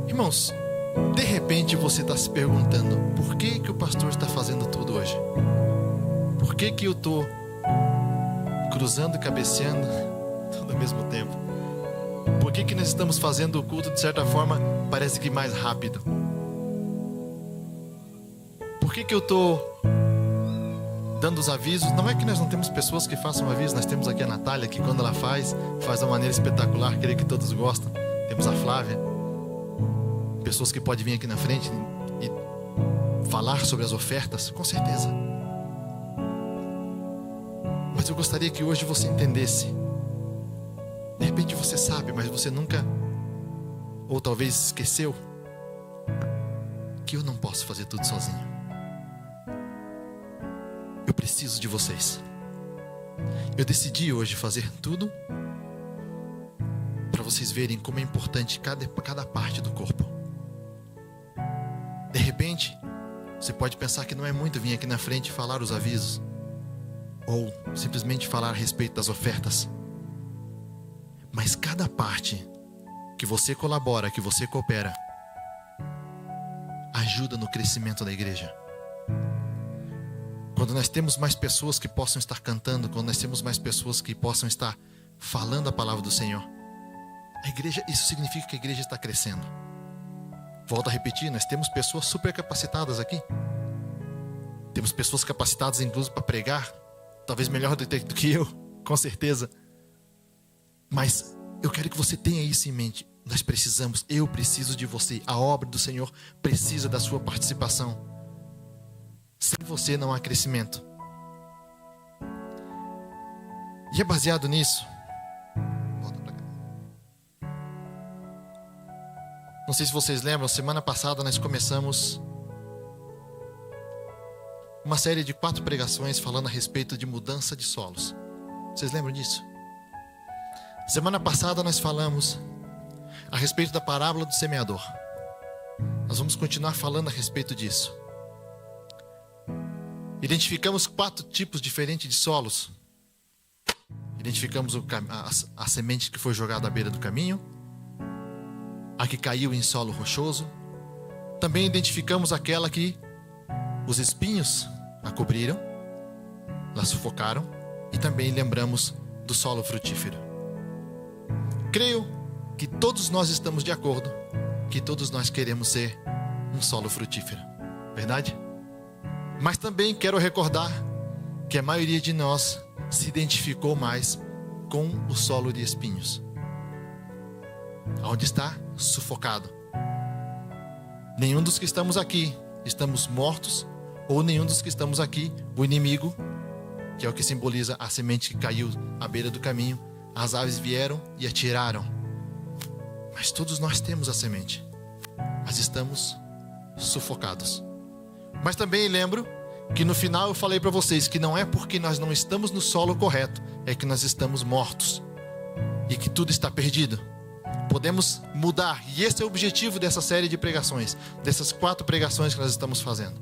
Irmãos, de repente você está se perguntando: por que que o pastor está fazendo tudo hoje? Por que que eu estou cruzando e cabeceando tudo ao mesmo tempo? Por que que nós estamos fazendo o culto, de certa forma, parece que mais rápido? Por que que eu estou dando os avisos? Não é que nós não temos pessoas que façam aviso. Nós temos aqui a Natália, que quando ela faz de uma maneira espetacular, creio que todos gostam. Temos a Flávia, pessoas que podem vir aqui na frente e falar sobre as ofertas, com certeza. Mas eu gostaria que hoje você entendesse. De repente você sabe, mas você nunca, ou talvez esqueceu, que eu não posso fazer tudo sozinho. Eu preciso de vocês. Eu decidi hoje fazer tudo para vocês verem como é importante cada parte do corpo. De repente, você pode pensar que não é muito vir aqui na frente e falar os avisos, ou simplesmente falar a respeito das ofertas. Mas cada parte que você colabora, que você coopera, ajuda no crescimento da igreja. Quando nós temos mais pessoas que possam estar cantando, quando nós temos mais pessoas que possam estar falando a palavra do Senhor, a igreja, isso significa que a igreja está crescendo. Volto a repetir, nós temos pessoas super capacitadas aqui. Temos pessoas capacitadas inclusive para pregar, talvez melhor do que eu, com certeza. Mas eu quero que você tenha isso em mente. Nós precisamos, eu preciso de você. A obra do Senhor precisa da sua participação. Sem você não há crescimento. E é baseado nisso. Volta pra cá. Não sei se vocês lembram, semana passada nós começamos uma série de 4 pregações falando a respeito de mudança de solos. Vocês lembram disso? Semana passada nós falamos a respeito da parábola do semeador. Nós vamos continuar falando a respeito disso. Identificamos 4 tipos diferentes de solos. Identificamos a semente que foi jogada à beira do caminho, a que caiu em solo rochoso. Também identificamos aquela que os espinhos a cobriram, a sufocaram. E também lembramos do solo frutífero. Creio que todos nós estamos de acordo que todos nós queremos ser um solo frutífero. Verdade? Mas também quero recordar que a maioria de nós se identificou mais com o solo de espinhos, onde está sufocado. Nenhum dos que estamos aqui estamos mortos, ou nenhum dos que estamos aqui, o inimigo, que é o que simboliza a semente que caiu à beira do caminho, as aves vieram e a tiraram. Mas todos nós temos a semente, mas estamos sufocados. Mas também lembro que no final eu falei para vocês que não é porque nós não estamos no solo correto, é que nós estamos mortos e que tudo está perdido. Podemos mudar, e esse é o objetivo dessa série de pregações, dessas 4 pregações que nós estamos fazendo.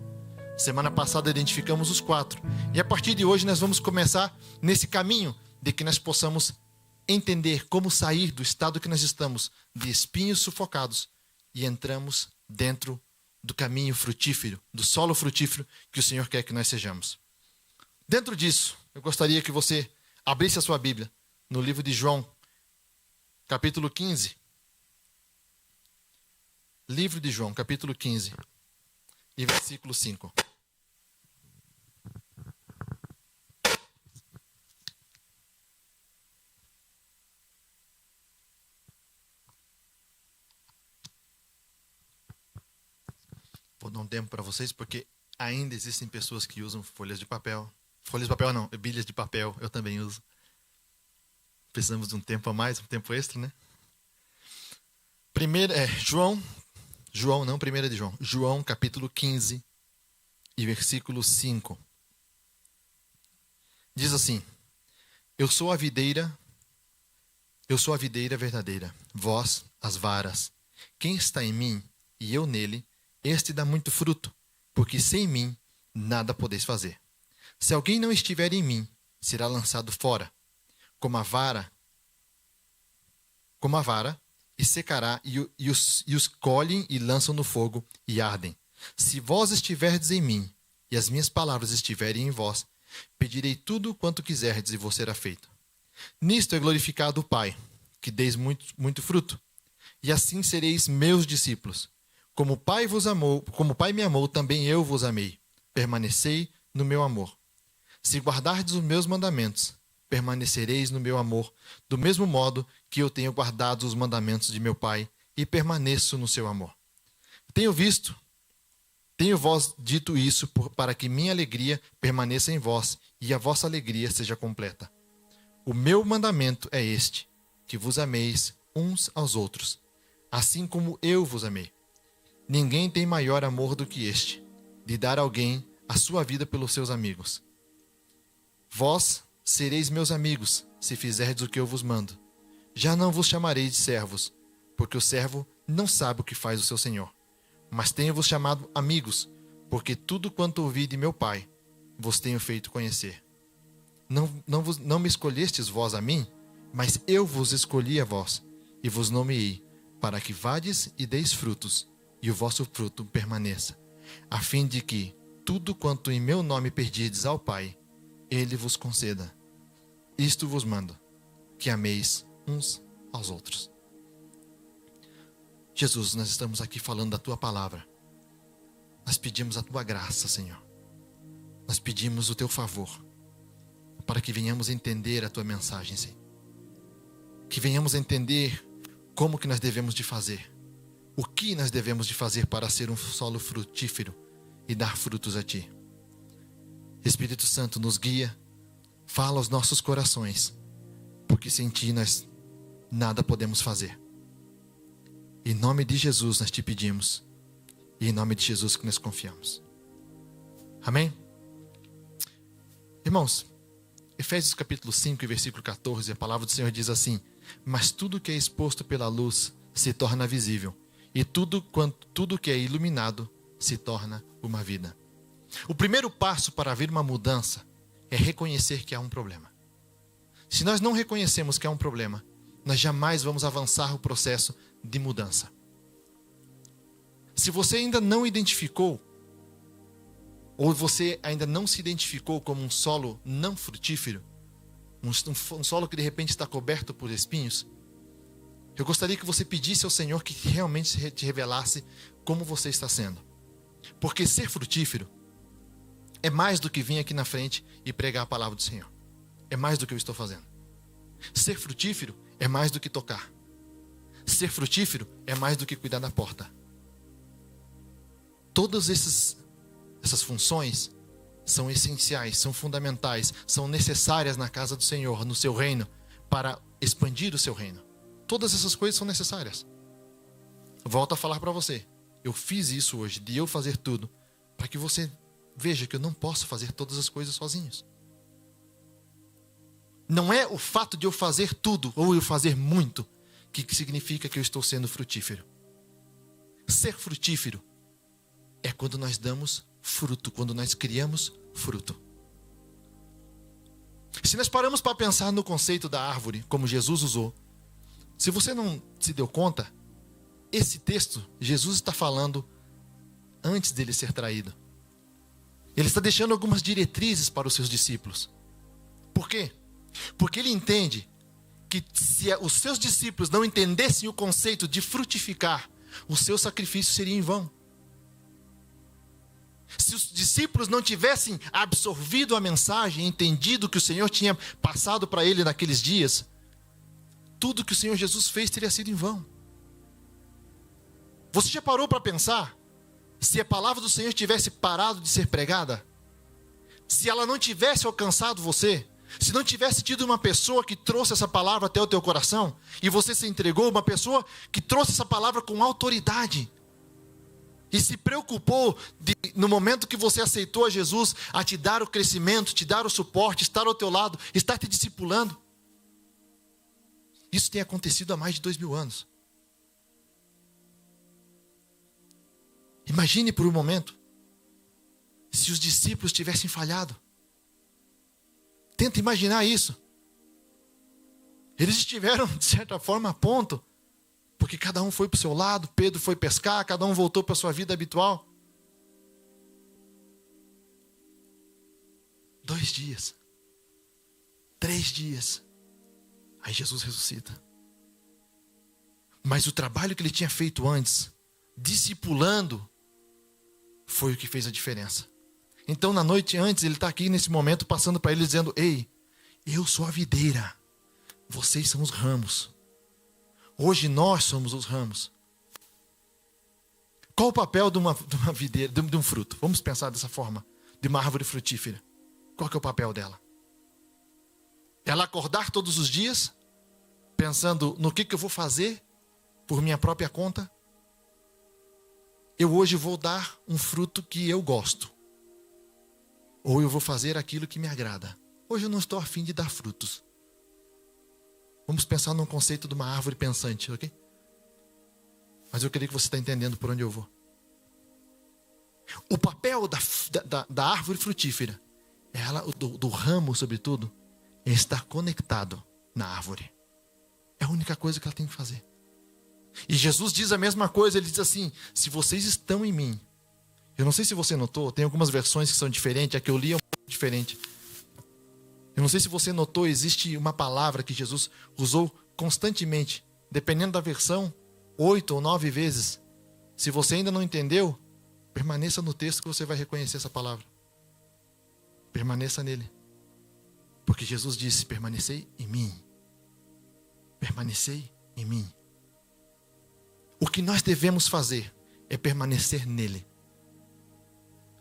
Semana passada identificamos os 4, e a partir de hoje nós vamos começar nesse caminho de que nós possamos entender como sair do estado que nós estamos, de espinhos sufocados, e entramos dentro do caminho frutífero, do solo frutífero que o Senhor quer que nós sejamos. Dentro disso, eu gostaria que você abrisse a sua Bíblia no livro de João, capítulo 15. Livro de João, capítulo 15, e versículo 5. Vou dar um tempo para vocês, porque ainda existem pessoas que usam folhas de papel. Folhas de papel não, bilhas de papel, eu também uso. Precisamos de um tempo a mais, um tempo extra, né? João capítulo 15 e versículo 5. Diz assim: Eu sou a videira verdadeira, vós as varas. Quem está em mim e eu nele, este dá muito fruto, porque sem mim nada podeis fazer. Se alguém não estiver em mim, será lançado fora, como a vara, e secará, e os colhem e lançam no fogo e ardem. Se vós estiverdes em mim, e as minhas palavras estiverem em vós, pedirei tudo quanto quiserdes e vos será feito. Nisto é glorificado o Pai, que deis muito fruto, e assim sereis meus discípulos. Como o Pai vos amou, como o Pai me amou, também eu vos amei. Permanecei no meu amor. Se guardardes os meus mandamentos, permanecereis no meu amor, do mesmo modo que eu tenho guardado os mandamentos de meu Pai e permaneço no seu amor. Tenho vós dito isso para que minha alegria permaneça em vós e a vossa alegria seja completa. O meu mandamento é este, que vos ameis uns aos outros, assim como eu vos amei. Ninguém tem maior amor do que este, de dar alguém a sua vida pelos seus amigos. Vós sereis meus amigos, se fizerdes o que eu vos mando. Já não vos chamarei de servos, porque o servo não sabe o que faz o seu senhor. Mas tenho-vos chamado amigos, porque tudo quanto ouvi de meu Pai, vos tenho feito conhecer. Não me escolhestes vós a mim, mas eu vos escolhi a vós, e vos nomeei, para que vades e deis frutos, e o vosso fruto permaneça, a fim de que tudo quanto em meu nome pedirdes ao Pai, Ele vos conceda. Isto vos mando, que ameis uns aos outros. Jesus, nós estamos aqui falando da Tua palavra. Nós pedimos a Tua graça, Senhor. Nós pedimos o Teu favor, para que venhamos entender a Tua mensagem, Senhor. Que venhamos entender como que nós devemos de fazer. O que nós devemos de fazer para ser um solo frutífero e dar frutos a Ti. Espírito Santo, nos guia, fala aos nossos corações, porque sem Ti nós nada podemos fazer. Em nome de Jesus nós Te pedimos, e em nome de Jesus que nós confiamos. Amém? Irmãos, Efésios capítulo 5, versículo 14, a palavra do Senhor diz assim: mas tudo que é exposto pela luz se torna visível, e tudo que é iluminado se torna uma vida. O primeiro passo para haver uma mudança é reconhecer que há um problema. Se nós não reconhecemos que há um problema, nós jamais vamos avançar o processo de mudança. Se você ainda não identificou, ou você ainda não se identificou como um solo não frutífero, um solo que de repente está coberto por espinhos, eu gostaria que você pedisse ao Senhor que realmente te revelasse como você está sendo. Porque ser frutífero é mais do que vir aqui na frente e pregar a palavra do Senhor. É mais do que eu estou fazendo. Ser frutífero é mais do que tocar. Ser frutífero é mais do que cuidar da porta. Todas essas funções são essenciais, são fundamentais, são necessárias na casa do Senhor, no seu reino, para expandir o seu reino. Todas essas coisas são necessárias. Volto a falar para você. Eu fiz isso hoje, de eu fazer tudo, para que você veja que eu não posso fazer todas as coisas sozinhos. Não é o fato de eu fazer tudo, ou eu fazer muito, que significa que eu estou sendo frutífero. Ser frutífero é quando nós damos fruto, quando nós criamos fruto. Se nós paramos para pensar no conceito da árvore, como Jesus usou, se você não se deu conta, esse texto, Jesus está falando antes dele ser traído. Ele está deixando algumas diretrizes para os seus discípulos. Por quê? Porque ele entende que se os seus discípulos não entendessem o conceito de frutificar, o seu sacrifício seria em vão. Se os discípulos não tivessem absorvido a mensagem, entendido o que o Senhor tinha passado para ele naqueles dias, tudo que o Senhor Jesus fez teria sido em vão. Você já parou para pensar? Se a palavra do Senhor tivesse parado de ser pregada, se ela não tivesse alcançado você, se não tivesse tido uma pessoa que trouxe essa palavra até o teu coração, e você se entregou, uma pessoa que trouxe essa palavra com autoridade, e se preocupou no momento que você aceitou a Jesus, a te dar o crescimento, te dar o suporte, estar ao teu lado, estar te discipulando. Isso tem acontecido há mais de 2000 anos. Imagine por um momento, se os discípulos tivessem falhado. Tenta imaginar isso. Eles estiveram, de certa forma, a ponto, Porque cada um foi para o seu lado, Pedro foi pescar, cada um voltou para a sua vida habitual. 2 dias. 3 dias. Aí Jesus ressuscita. Mas o trabalho que ele tinha feito antes, discipulando, foi o que fez a diferença. Então, na noite antes, ele está aqui nesse momento, passando para ele, dizendo: ei, eu sou a videira, vocês são os ramos. Hoje nós somos os ramos. Qual o papel de uma videira, de um fruto? Vamos pensar dessa forma, de uma árvore frutífera. Qual que é o papel dela? Ela acordar todos os dias, pensando no que eu vou fazer por minha própria conta. Eu hoje vou dar um fruto que eu gosto. Ou eu vou fazer aquilo que me agrada. Hoje eu não estou a fim de dar frutos. Vamos pensar num conceito de uma árvore pensante, ok? Mas eu creio que você está entendendo por onde eu vou. O papel da árvore frutífera, do ramo sobretudo, é estar conectado na árvore. É a única coisa que ela tem que fazer. E Jesus diz a mesma coisa, ele diz assim: se vocês estão em mim. Eu não sei se você notou, tem algumas versões que são diferentes, a que eu li é um pouco diferente. Eu não sei se você notou, existe uma palavra que Jesus usou constantemente, dependendo da versão, 8 ou 9 vezes. Se você ainda não entendeu, permaneça no texto que você vai reconhecer essa palavra. Permaneça nele. Porque Jesus disse: permanecei em mim. Permanecei em mim. O que nós devemos fazer é permanecer nele.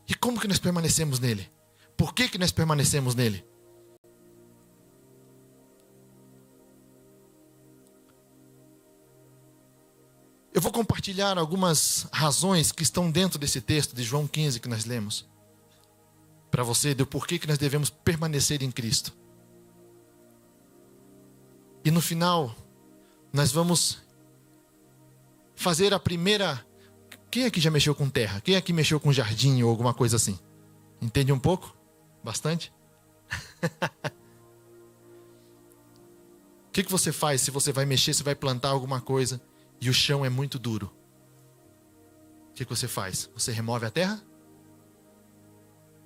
E como que nós permanecemos nele? Por que nós permanecemos nele? Eu vou compartilhar algumas razões que estão dentro desse texto de João 15 que nós lemos, para você, do porquê que nós devemos permanecer em Cristo. E no final, nós vamos fazer a primeira... Quem aqui já mexeu com terra? Quem aqui mexeu com jardim ou alguma coisa assim? Entende um pouco? Bastante? O que você faz se você vai mexer, se vai plantar alguma coisa e o chão é muito duro? O que você faz? Você remove a terra?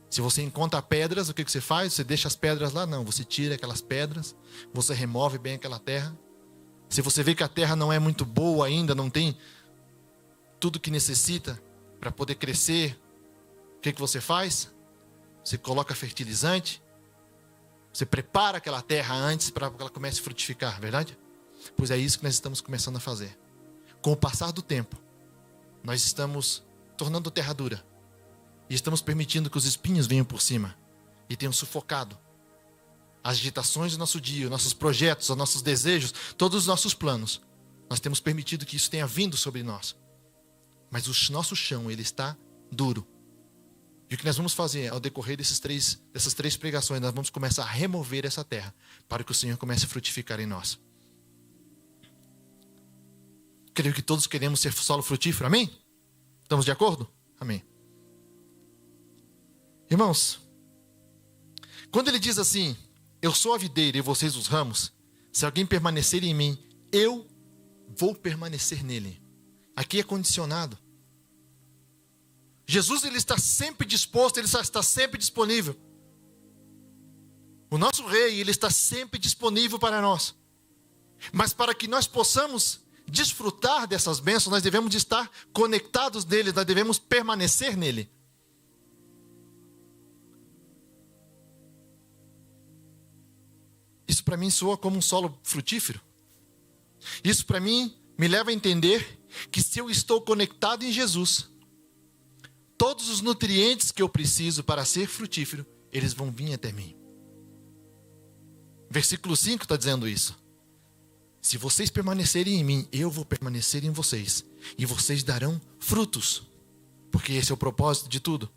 Se você encontra pedras, o que você faz? Você deixa as pedras lá? Não, você tira aquelas pedras, você remove bem aquela terra. Se você vê que a terra não é muito boa ainda, não tem tudo que necessita para poder crescer, o que você faz? Você coloca fertilizante, você prepara aquela terra antes para que ela comece a frutificar, verdade? Pois é isso que nós estamos começando a fazer. Com o passar do tempo, nós estamos tornando a terra dura. E estamos permitindo que os espinhos venham por cima e tenham sufocado as agitações do nosso dia, os nossos projetos, os nossos desejos, todos os nossos planos. Nós temos permitido que isso tenha vindo sobre nós. Mas o nosso chão, ele está duro. E o que nós vamos fazer ao decorrer dessas três pregações, nós vamos começar a remover essa terra para que o Senhor comece a frutificar em nós. Creio que todos queremos ser solo frutífero, amém? Estamos de acordo? Amém. Irmãos, quando ele diz assim: eu sou a videira e vocês os ramos, se alguém permanecer em mim, eu vou permanecer nele. Aqui é condicionado. Jesus, ele está sempre disposto, ele está sempre disponível. O nosso rei, ele está sempre disponível para nós. Mas para que nós possamos desfrutar dessas bênçãos, nós devemos estar conectados nele, nós devemos permanecer nele. Isso para mim soa como um solo frutífero. Isso para mim me leva a entender que se eu estou conectado em Jesus, todos os nutrientes que eu preciso para ser frutífero, eles vão vir até mim. Versículo 5 está dizendo isso. Se vocês permanecerem em mim, eu vou permanecer em vocês. E vocês darão frutos. Porque esse é o propósito de tudo.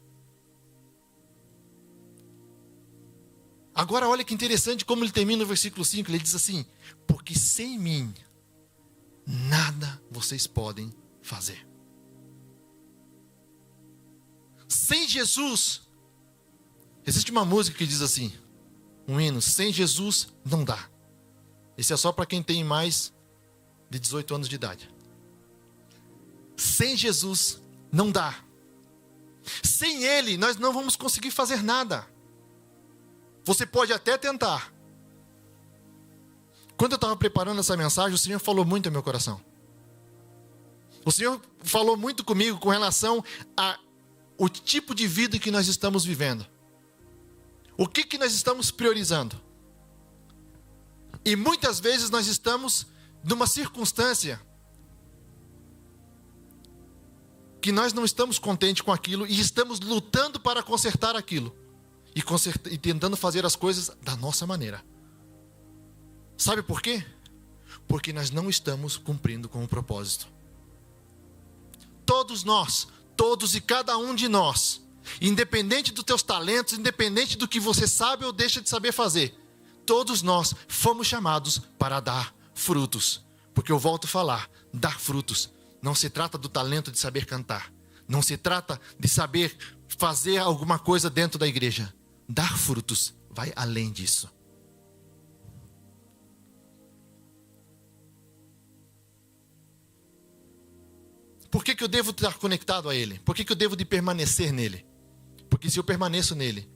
Agora olha que interessante como ele termina no versículo 5. Ele diz assim: porque sem mim, nada vocês podem fazer. Sem Jesus, existe uma música que diz assim, um hino: sem Jesus não dá. Esse é só para quem tem mais de 18 anos de idade. Sem Jesus, não dá. Sem Ele, nós não vamos conseguir fazer nada. Você pode até tentar. Quando eu estava preparando essa mensagem, o Senhor falou muito ao meu coração. O Senhor falou muito comigo com relação ao tipo de vida que nós estamos vivendo. O que nós estamos priorizando? E muitas vezes nós estamos numa circunstância que nós não estamos contentes com aquilo e estamos lutando para consertar aquilo. E tentando fazer as coisas da nossa maneira. Sabe por quê? Porque nós não estamos cumprindo com o propósito. Todos nós, todos e cada um de nós, independente dos teus talentos, independente do que você sabe ou deixa de saber fazer, todos nós fomos chamados para dar frutos. Porque eu volto a falar, dar frutos. Não se trata do talento de saber cantar. Não se trata de saber fazer alguma coisa dentro da igreja. Dar frutos vai além disso. Por que eu devo estar conectado a Ele? Por que eu devo de permanecer nele? Porque se eu permaneço nele,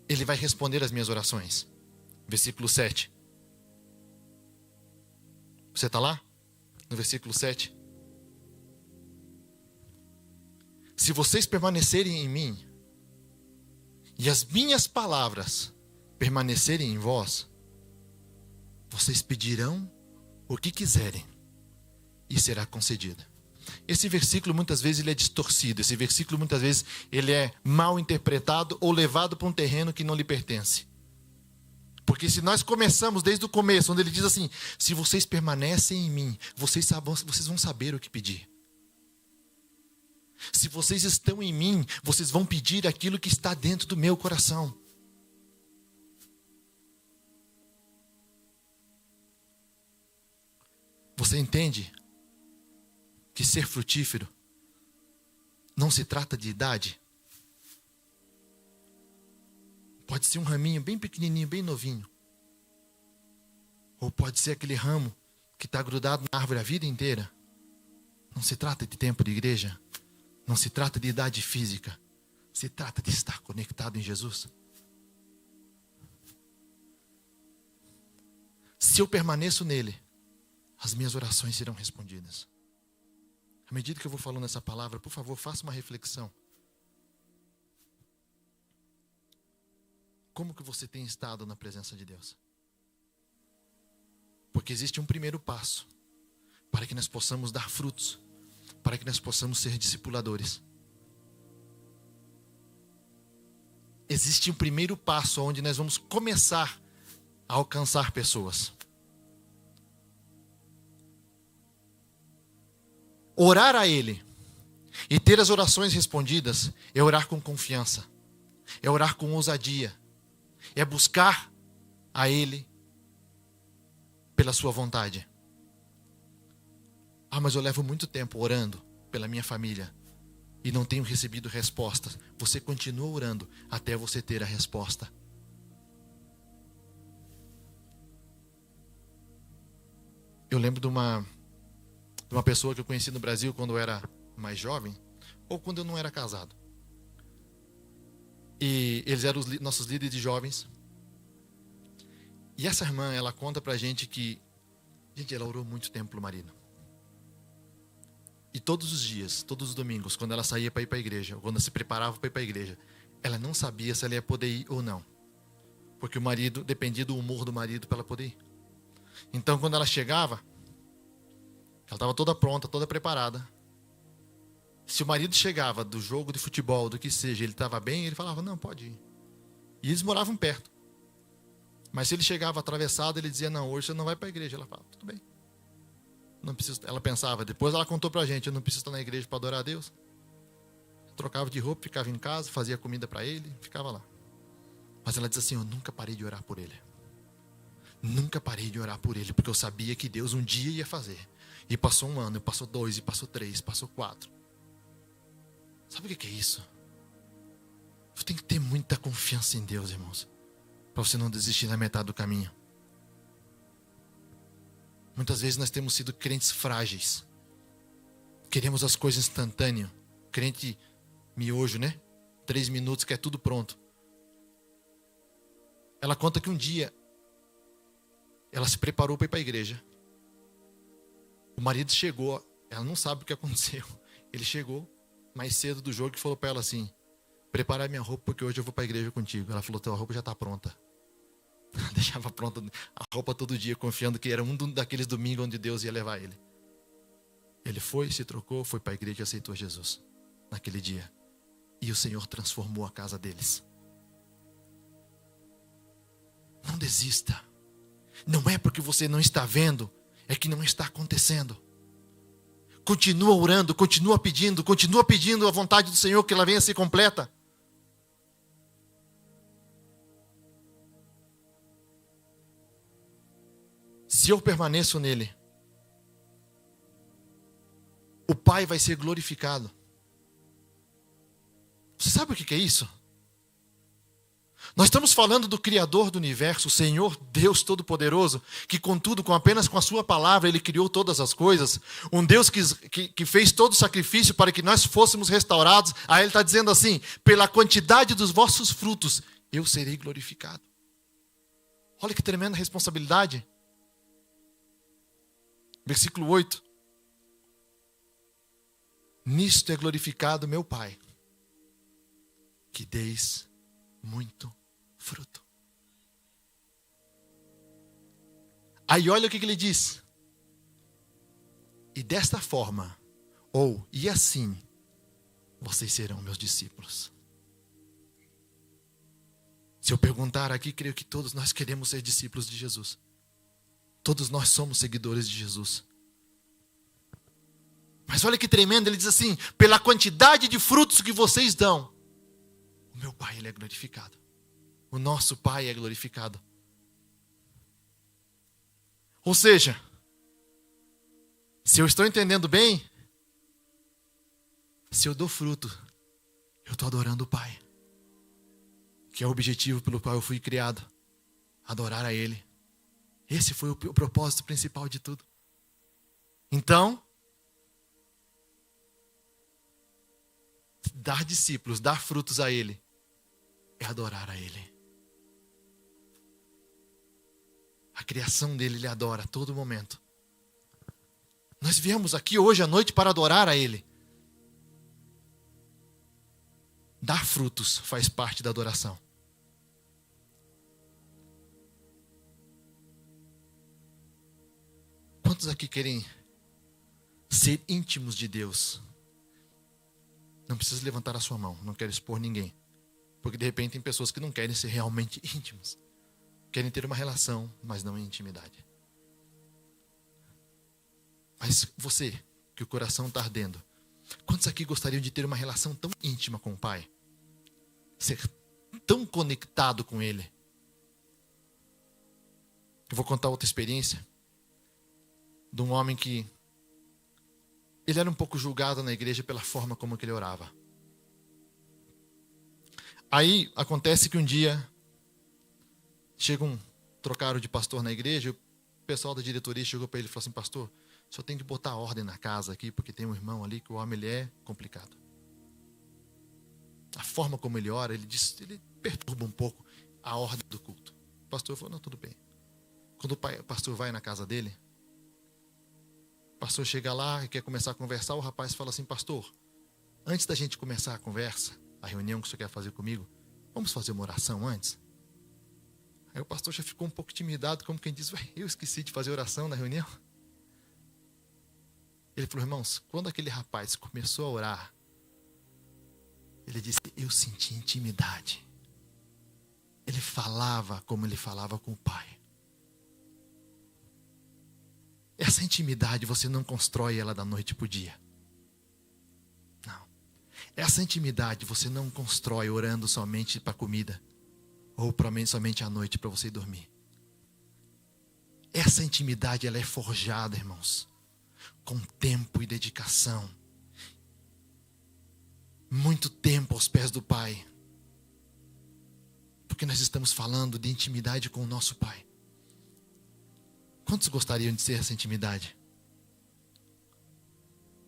Ele vai responder as minhas orações. Versículo 7. Você está lá? No versículo 7. Se vocês permanecerem em mim, e as minhas palavras permanecerem em vós, vocês pedirão o que quiserem, e será concedido. Esse versículo muitas vezes ele é distorcido. Esse versículo muitas vezes ele é mal interpretado ou levado para um terreno que não lhe pertence. Porque se nós começamos desde o começo, onde ele diz assim: se vocês permanecem em mim, vocês vão saber o que pedir. Se vocês estão em mim, vocês vão pedir aquilo que está dentro do meu coração. Você entende que ser frutífero não se trata de idade? Pode ser um raminho bem pequenininho, bem novinho. Ou pode ser aquele ramo que está grudado na árvore a vida inteira. Não se trata de tempo de igreja. Não se trata de idade física. Se trata de estar conectado em Jesus. Se eu permaneço nele, as minhas orações serão respondidas. À medida que eu vou falando essa palavra, por favor, faça uma reflexão. Como que você tem estado na presença de Deus? Porque existe um primeiro passo para que nós possamos dar frutos, para que nós possamos ser discipuladores. Existe um primeiro passo onde nós vamos começar a alcançar pessoas. Orar a Ele e ter as orações respondidas é orar com confiança, é orar com ousadia, é buscar a Ele pela sua vontade. Ah, mas eu levo muito tempo orando pela minha família e não tenho recebido respostas. Você continua orando até você ter a resposta. Eu lembro de uma pessoa que eu conheci no Brasil quando eu era mais jovem, ou quando eu não era casado. E eles eram os nossos líderes de jovens. E essa irmã, ela conta pra gente que, ela orou muito tempo pelo marido. E todos os dias, todos os domingos, quando ela saía para ir para a igreja, ou quando ela se preparava para ir para a igreja, ela não sabia se ela ia poder ir ou não. Porque o marido, dependia do humor do marido para ela poder ir. Então, quando ela chegava, ela estava toda pronta, toda preparada. Se o marido chegava do jogo de futebol, do que seja, ele estava bem, ele falava, não, pode ir. E eles moravam perto. Mas se ele chegava atravessado, ele dizia, não, hoje você não vai para a igreja. Ela falava, tudo bem. Não preciso. Ela pensava, depois ela contou pra gente, eu não preciso estar na igreja para adorar a Deus. Trocava de roupa, ficava em casa, fazia comida para ele, ficava lá. Mas ela diz assim, eu nunca parei de orar por ele. Nunca parei de orar por ele, porque eu sabia que Deus um dia ia fazer. E passou 1 ano, e passou 2, e passou 3, passou 4. Sabe o que é isso? Você tem que ter muita confiança em Deus, irmãos, para você não desistir na metade do caminho. Muitas vezes nós temos sido crentes frágeis. Queremos as coisas instantâneas. Crente miojo, né? 3 minutos que é tudo pronto. Ela conta que um dia ela se preparou para ir para a igreja. O marido chegou, ela não sabe o que aconteceu. Ele chegou mais cedo do jogo e falou para ela assim: prepara minha roupa porque hoje eu vou para a igreja contigo. Ela falou: tua roupa já está pronta. Ela deixava pronta a roupa todo dia, confiando que era um daqueles domingos onde Deus ia levar ele. Ele foi, se trocou, foi para a igreja e aceitou Jesus naquele dia. E o Senhor transformou a casa deles. Não desista. Não é porque você não está vendo, é que não está acontecendo. Continua orando, continua pedindo a vontade do Senhor que ela venha a ser completa. Se eu permaneço nele, o Pai vai ser glorificado. Você sabe o que é isso? Nós estamos falando do Criador do universo, o Senhor Deus Todo-Poderoso, que contudo, apenas com a sua palavra, Ele criou todas as coisas. Um Deus que fez todo o sacrifício para que nós fôssemos restaurados. Aí Ele está dizendo assim: pela quantidade dos vossos frutos, eu serei glorificado. Olha que tremenda responsabilidade. Versículo 8. Nisto é glorificado meu Pai, que deis muito fruto. Aí olha o que ele diz. E desta forma, e assim, vocês serão meus discípulos. Se eu perguntar aqui, creio que todos nós queremos ser discípulos de Jesus. Todos nós somos seguidores de Jesus. Mas olha que tremendo, ele diz assim: pela quantidade de frutos que vocês dão, o meu Pai, Ele é glorificado. O nosso Pai é glorificado. Ou seja, se eu estou entendendo bem, se eu dou fruto, eu estou adorando o Pai. Que é o objetivo pelo qual eu fui criado. Adorar a Ele. Esse foi o propósito principal de tudo. Então, dar discípulos, dar frutos a Ele, é adorar a Ele. A criação dele, Ele adora a todo momento. Nós viemos aqui hoje à noite para adorar a Ele. Dar frutos faz parte da adoração. Quantos aqui querem ser íntimos de Deus? Não precisa levantar a sua mão, não quero expor ninguém. Porque de repente tem pessoas que não querem ser realmente íntimos. Querem ter uma relação, mas não em intimidade. Mas você, que o coração está ardendo, quantos aqui gostariam de ter uma relação tão íntima com o Pai? Ser tão conectado com Ele? Eu vou contar outra experiência de um homem que ele era um pouco julgado na igreja pela forma como que ele orava. Aí acontece que um dia trocaram de pastor na igreja, e o pessoal da diretoria chegou para ele e falou assim: pastor, o senhor tem que botar ordem na casa aqui, porque tem um irmão ali que o homem ele é complicado. A forma como ele ora, ele perturba um pouco a ordem do culto. O pastor falou: não, tudo bem. Quando o pastor vai na casa dele, o pastor chega lá e quer começar a conversar, o rapaz fala assim: pastor, antes da gente começar a conversa, a reunião que o senhor quer fazer comigo, vamos fazer uma oração antes? Aí o pastor já ficou um pouco intimidado, como quem diz: eu esqueci de fazer oração na reunião. Ele falou: irmãos, quando aquele rapaz começou a orar, ele disse: eu senti intimidade. Ele falava como ele falava com o Pai. Essa intimidade você não constrói ela da noite para o dia. Não. Essa intimidade você não constrói orando somente para comida. Ou somente à noite para você ir dormir. Essa intimidade ela é forjada, irmãos, com tempo e dedicação. Muito tempo aos pés do Pai. Porque nós estamos falando de intimidade com o nosso Pai. Quantos gostariam de ter essa intimidade?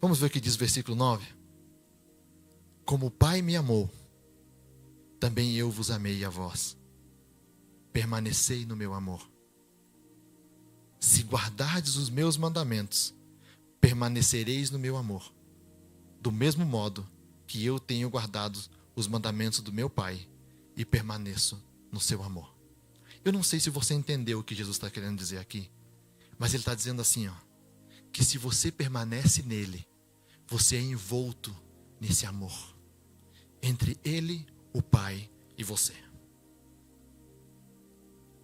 Vamos ver o que diz o versículo 9. Como o Pai me amou, também eu vos amei a vós. Permanecei no meu amor. Se guardardes os meus mandamentos, permanecereis no meu amor. Do mesmo modo que eu tenho guardado os mandamentos do meu Pai e permaneço no seu amor. Eu não sei se você entendeu o que Jesus está querendo dizer aqui, mas ele está dizendo assim, que se você permanece nele, você é envolto nesse amor entre ele, o Pai e você.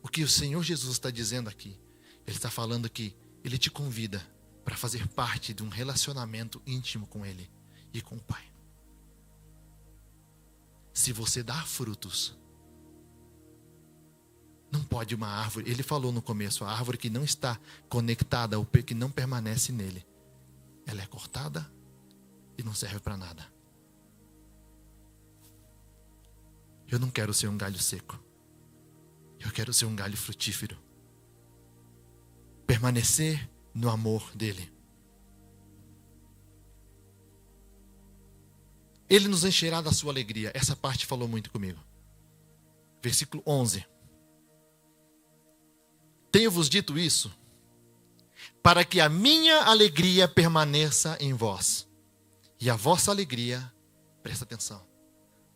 O que o Senhor Jesus está dizendo aqui, ele está falando que ele te convida para fazer parte de um relacionamento íntimo com ele e com o Pai. Se você dá frutos, não pode uma árvore, ele falou no começo, a árvore que não está conectada ao que não permanece nele, ela é cortada e não serve para nada. Eu não quero ser um galho seco. Eu quero ser um galho frutífero. Permanecer no amor dele. Ele nos encherá da sua alegria. Essa parte falou muito comigo. Versículo 11. Tenho-vos dito isso, para que a minha alegria permaneça em vós. E a vossa alegria, presta atenção,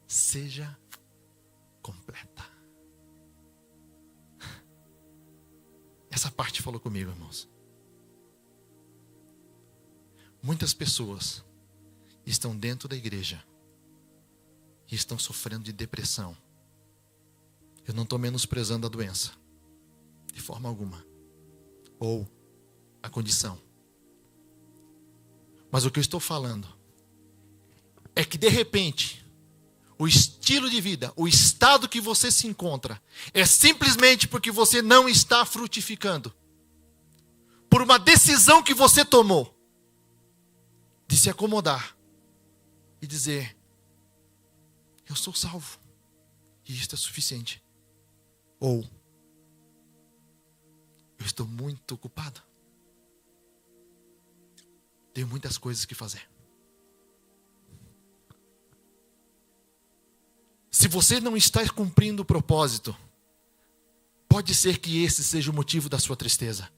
seja completa. Essa parte falou comigo, irmãos. Muitas pessoas estão dentro da igreja e estão sofrendo de depressão. Eu não estou menosprezando a doença, de forma alguma, ou a condição. Mas o que eu estou falando é que de repente o estilo de vida, o estado que você se encontra, é simplesmente porque você não está frutificando. Por uma decisão que você tomou de se acomodar e dizer: eu sou salvo e isto é suficiente. Ou eu estou muito ocupado. Tenho muitas coisas que fazer. Se você não está cumprindo o propósito, pode ser que esse seja o motivo da sua tristeza.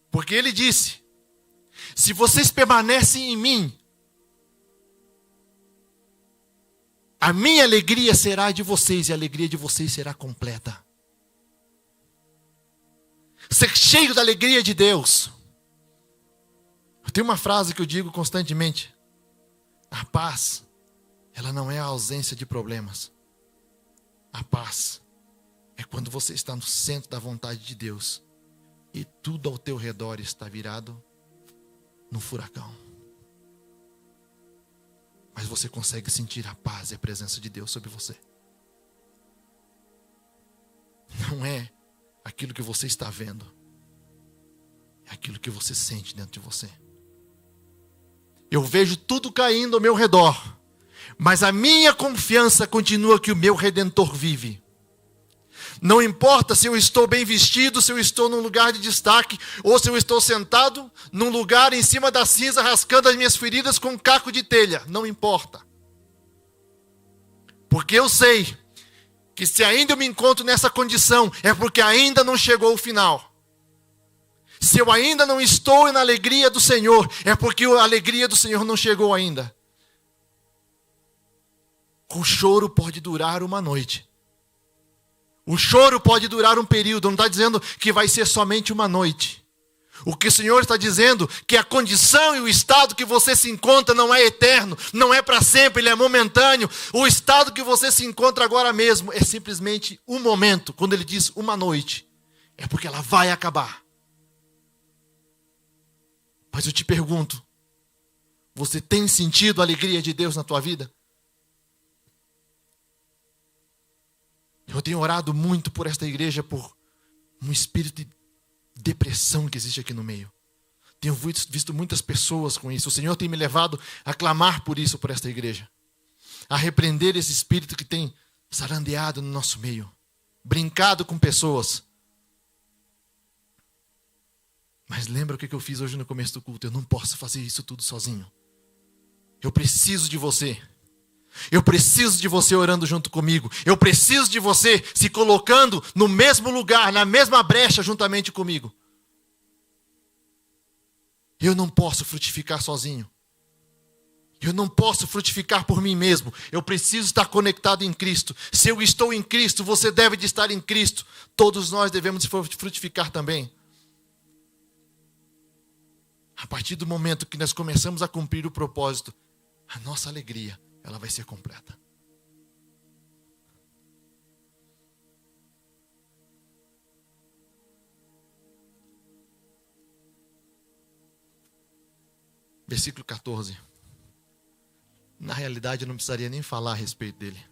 Porque ele disse: se vocês permanecem em mim, a minha alegria será de vocês e a alegria de vocês será completa. Ser cheio da alegria de Deus. Eu tenho uma frase que eu digo constantemente: a paz, ela não é a ausência de problemas. A paz é quando você está no centro da vontade de Deus e tudo ao teu redor está virado num furacão. Mas você consegue sentir a paz e a presença de Deus sobre você. Não é aquilo que você está vendo, é aquilo que você sente dentro de você. Eu vejo tudo caindo ao meu redor, mas a minha confiança continua que o meu Redentor vive. Não importa se eu estou bem vestido, se eu estou num lugar de destaque, ou se eu estou sentado num lugar em cima da cinza, rascando as minhas feridas com um caco de telha. Não importa. Porque eu sei que se ainda eu me encontro nessa condição, é porque ainda não chegou o final. Se eu ainda não estou na alegria do Senhor, é porque a alegria do Senhor não chegou ainda. O choro pode durar uma noite. O choro pode durar um período. Não está dizendo que vai ser somente uma noite. O que o Senhor está dizendo que a condição e o estado que você se encontra não é eterno, não é para sempre, ele é momentâneo. O estado que você se encontra agora mesmo é simplesmente um momento. Quando ele diz uma noite, é porque ela vai acabar. Mas eu te pergunto, você tem sentido a alegria de Deus na tua vida? Eu tenho orado muito por esta igreja, por um espírito de depressão que existe aqui no meio. Tenho visto muitas pessoas com isso. O Senhor tem me levado a clamar por isso, por esta igreja. A repreender esse espírito que tem zarandeado no nosso meio. Brincado com pessoas. Mas lembra o que eu fiz hoje no começo do culto? Eu não posso fazer isso tudo sozinho. Eu preciso de você. Eu preciso de você orando junto comigo. Eu preciso de você se colocando no mesmo lugar, na mesma brecha juntamente comigo. Eu não posso frutificar sozinho. Eu não posso frutificar por mim mesmo. Eu preciso estar conectado em Cristo. Se eu estou em Cristo, você deve de estar em Cristo. Todos nós devemos frutificar também. A partir do momento que nós começamos a cumprir o propósito, a nossa alegria, ela vai ser completa. Versículo 14. Na realidade, eu não precisaria nem falar a respeito dele.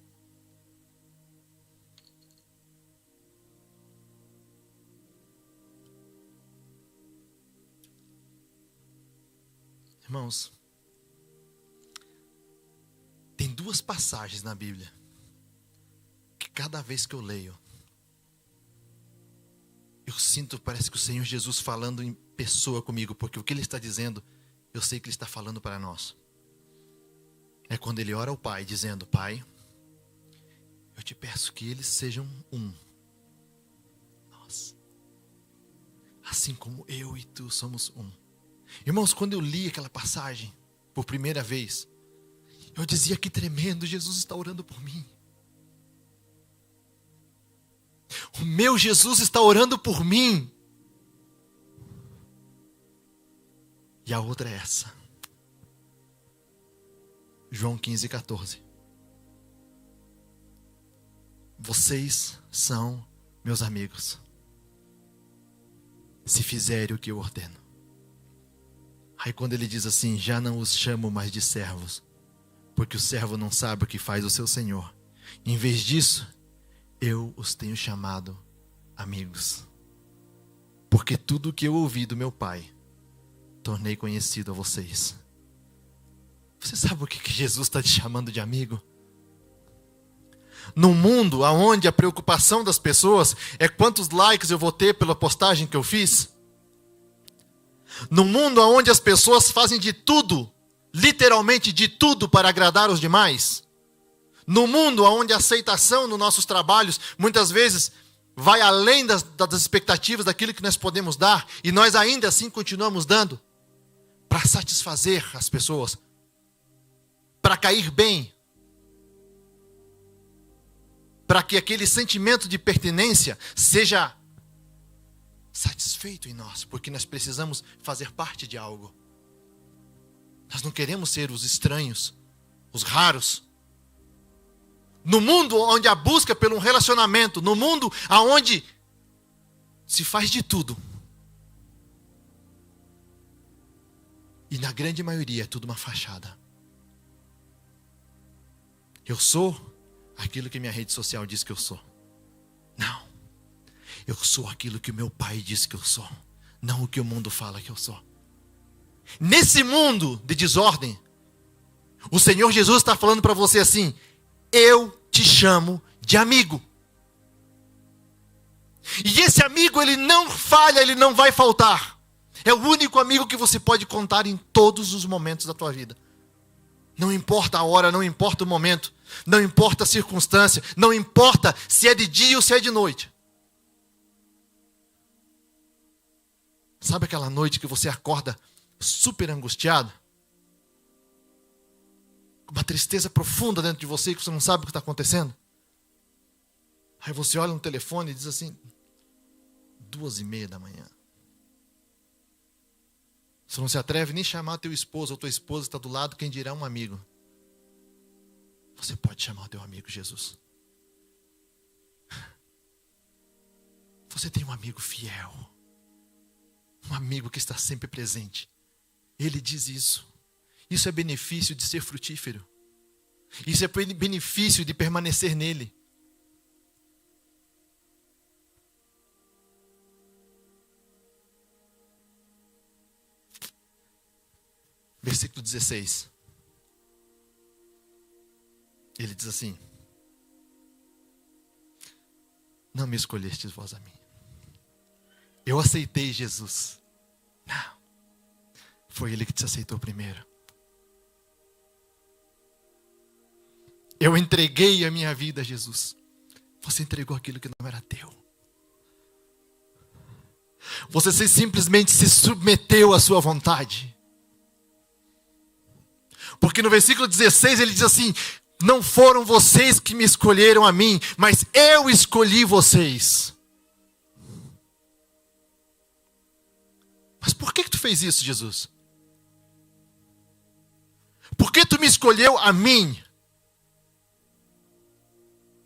Irmãos, tem duas passagens na Bíblia que cada vez que eu leio, eu sinto, parece que o Senhor Jesus falando em pessoa comigo, porque o que Ele está dizendo, eu sei que Ele está falando para nós. É quando Ele ora ao Pai, dizendo: Pai, eu te peço que eles sejam um. Nós. Assim como eu e tu somos um. Irmãos, quando eu li aquela passagem por primeira vez, eu dizia: que tremendo, Jesus está orando por mim. O meu Jesus está orando por mim. E a outra é essa. João 15:14. Vocês são meus amigos, se fizerem o que eu ordeno. Aí quando ele diz assim: já não os chamo mais de servos, porque o servo não sabe o que faz o seu senhor. Em vez disso, eu os tenho chamado amigos. Porque tudo o que eu ouvi do meu Pai, tornei conhecido a vocês. Você sabe o que Jesus está te chamando de amigo? Num mundo onde a preocupação das pessoas é quantos likes eu vou ter pela postagem que eu fiz. Num mundo onde as pessoas fazem de tudo, literalmente de tudo, para agradar os demais. No mundo onde a aceitação nos nossos trabalhos muitas vezes vai além das expectativas daquilo que nós podemos dar, e nós ainda assim continuamos dando para satisfazer as pessoas, para cair bem, para que aquele sentimento de pertenência seja satisfeito em nós, porque nós precisamos fazer parte de algo. Nós não queremos ser os estranhos, os raros. No mundo onde a busca por um relacionamento, no mundo onde se faz de tudo, e na grande maioria é tudo uma fachada. Eu sou aquilo que minha rede social diz que eu sou. Não. Eu sou aquilo que o meu Pai diz que eu sou. Não o que o mundo fala que eu sou. Nesse mundo de desordem, o Senhor Jesus está falando para você assim: eu te chamo de amigo. E esse amigo, ele não falha, ele não vai faltar. É o único amigo que você pode contar em todos os momentos da tua vida. Não importa a hora, não importa o momento, não importa a circunstância, não importa se é de dia ou se é de noite. Sabe aquela noite que você acorda super angustiado? Com uma tristeza profunda dentro de você, que você não sabe o que está acontecendo? Aí você olha no telefone e diz assim: 2:30 da manhã. Você não se atreve nem a chamar teu esposo ou tua esposa está do lado, quem dirá um amigo. Você pode chamar o teu amigo Jesus. Você tem um amigo fiel. Um amigo que está sempre presente. Ele diz isso. Isso é benefício de ser frutífero. Isso é benefício de permanecer nele. Versículo 16. Ele diz assim: não me escolhestes vós a mim. Eu aceitei Jesus. Não. Foi Ele que te aceitou primeiro. Eu entreguei a minha vida a Jesus. Você entregou aquilo que não era teu. Você simplesmente se submeteu à sua vontade. Porque no versículo 16 ele diz assim: não foram vocês que me escolheram a mim, mas eu escolhi vocês. Mas por que tu fez isso, Jesus? Por que tu me escolheu a mim?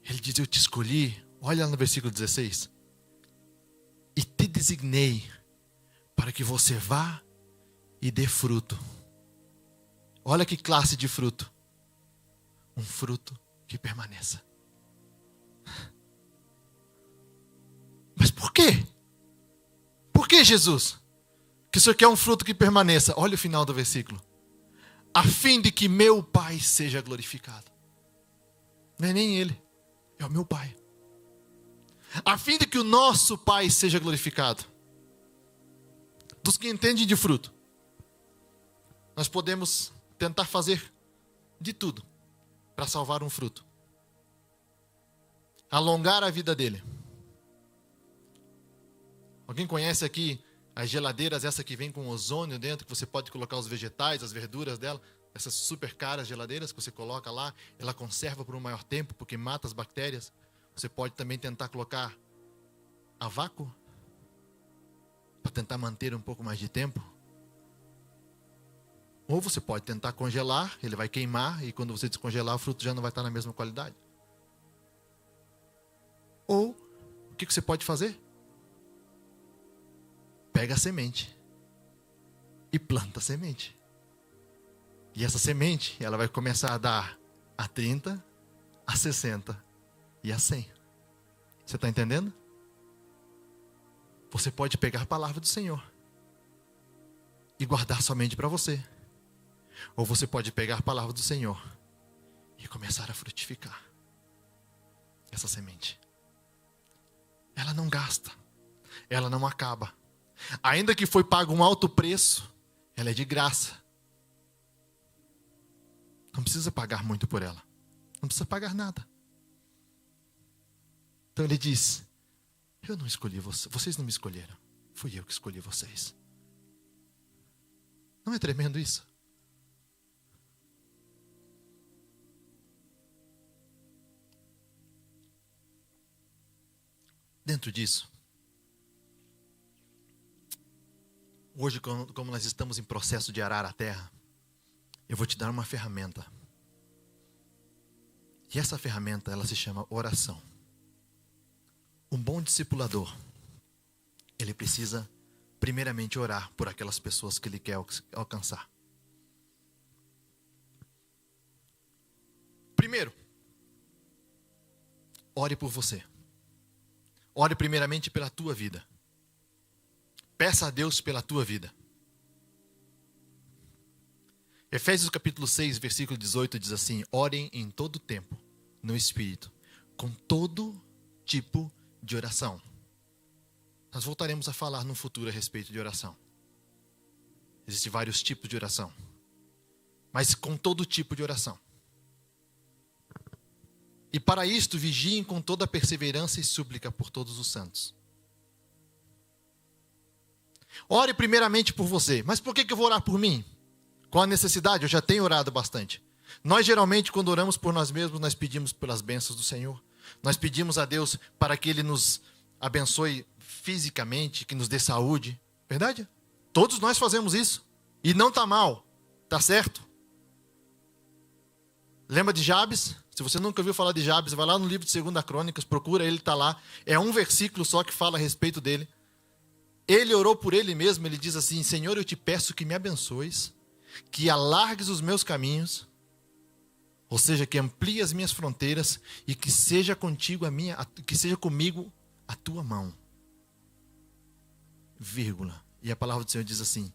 Ele diz: eu te escolhi, olha lá no versículo 16. E te designei para que você vá e dê fruto. Olha que classe de fruto. Um fruto que permaneça. Mas por quê? Por que, Jesus? Que o Senhor quer um fruto que permaneça. Olha o final do versículo. A fim de que meu Pai seja glorificado. Não é nem Ele, é o meu Pai. A fim de que o nosso Pai seja glorificado. Dos que entendem de fruto, nós podemos tentar fazer de tudo para salvar um fruto. Alongar a vida dele. Alguém conhece aqui as geladeiras, essa que vem com ozônio dentro, que você pode colocar os vegetais, as verduras dela, essas super caras geladeiras que você coloca lá, ela conserva por um maior tempo, porque mata as bactérias. Você pode também tentar colocar a vácuo, para tentar manter um pouco mais de tempo. Ou você pode tentar congelar, ele vai queimar, e quando você descongelar, o fruto já não vai estar na mesma qualidade. Ou, o que você pode fazer? Pega a semente e planta a semente. E essa semente, ela vai começar a dar a 30, a 60 e a 100. Você está entendendo? Você pode pegar a palavra do Senhor e guardar somente para você. Ou você pode pegar a palavra do Senhor e começar a frutificar essa semente. Ela não gasta, ela não acaba. Ainda que foi pago um alto preço, ela é de graça. Não precisa pagar muito por ela. Não precisa pagar nada. Então ele diz: eu não escolhi vocês não me escolheram. Fui eu que escolhi vocês. Não é tremendo isso? Dentro disso, hoje, como nós estamos em processo de arar a terra, eu vou te dar uma ferramenta. E essa ferramenta, ela se chama oração. Um bom discipulador, ele precisa primeiramente orar por aquelas pessoas que ele quer alcançar. Primeiro, ore por você. Ore primeiramente pela tua vida. Peça a Deus pela tua vida. Efésios capítulo 6, versículo 18 diz assim: orem em todo tempo, no Espírito, com todo tipo de oração. Nós voltaremos a falar no futuro a respeito de oração. Existem vários tipos de oração, mas com todo tipo de oração. E para isto vigiem com toda perseverança e súplica por todos os santos. Ore primeiramente por você. Mas por que eu vou orar por mim? Qual a necessidade? Eu já tenho orado bastante. Nós geralmente, quando oramos por nós mesmos, nós pedimos pelas bênçãos do Senhor. Nós pedimos a Deus para que Ele nos abençoe fisicamente, que nos dê saúde. Verdade? Todos nós fazemos isso. E não está mal. Está certo? Lembra de Jabes? Se você nunca ouviu falar de Jabes, vai lá no livro de 2 Crônicas, procura, ele está lá. É um versículo só que fala a respeito dele. Ele orou por ele mesmo, ele diz assim: Senhor, eu te peço que me abençoes, que alargues os meus caminhos, ou seja, que amplie as minhas fronteiras e que seja contigo que seja comigo a tua mão. Vírgula. E a palavra do Senhor diz assim: